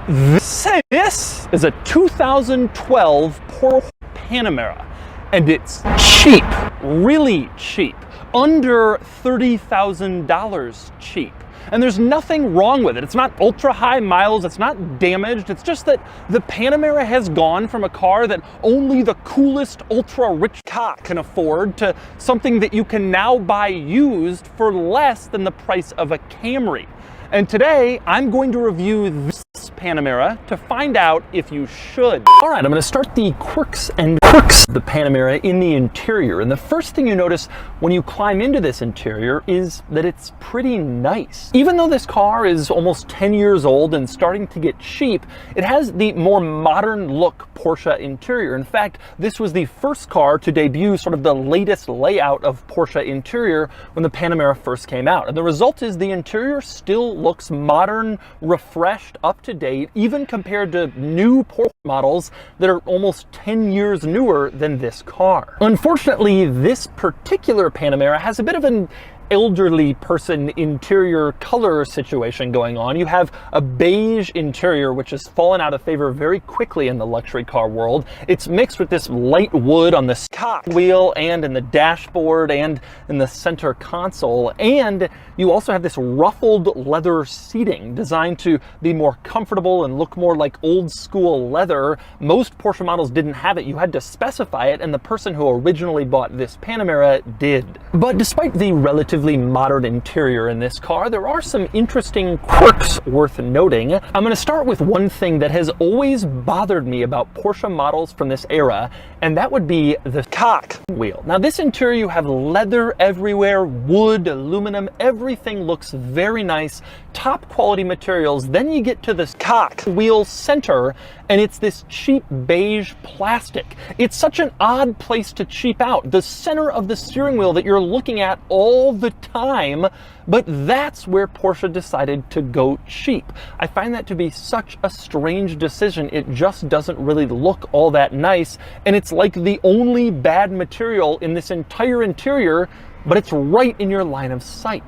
This is a 2012 PoroP Panamera, and it's cheap, really cheap, under $30,000 cheap. And there's nothing wrong with it. It's not ultra high miles, it's not damaged, it's just that the Panamera has gone from a car that only the coolest ultra rich cock can afford to something that you can now buy used for less than the price of a Camry. And today, I'm going to review this Panamera to find out if you should. All right, I'm going to start the quirks of the Panamera in the interior. And the first thing you notice when you climb into this interior is that it's pretty nice. Even though this car is almost 10 years old and starting to get cheap, it has the more modern look Porsche interior. In fact, this was the first car to debut sort of the latest layout of Porsche interior when the Panamera first came out. And the result is the interior still looks modern, refreshed, up to date, even compared to new Porsche models that are almost 10 years newer than this car. Unfortunately, this particular Panamera has a bit of an elderly person interior color situation going on. You have a beige interior, which has fallen out of favor very quickly in the luxury car world. It's mixed with this light wood on the cock wheel and in the dashboard and in the center console. And you also have this ruffled leather seating designed to be more comfortable and look more like old school leather. Most Porsche models didn't have it. You had to specify it, and the person who originally bought this Panamera did. But despite the relatively modern interior in this car, there are some interesting quirks worth noting. I'm going to start with one thing that has always bothered me about Porsche models from this era, and that would be the cock wheel. Now, this interior, you have leather everywhere, wood, aluminum, everything looks very nice, top quality materials. Then you get to this cock wheel center, and it's this cheap beige plastic. It's such an odd place to cheap out. The center of the steering wheel that you're looking at all the time, but that's where Porsche decided to go cheap. I find that to be such a strange decision. It just doesn't really look all that nice, and it's like the only bad material in this entire interior, but it's right in your line of sight.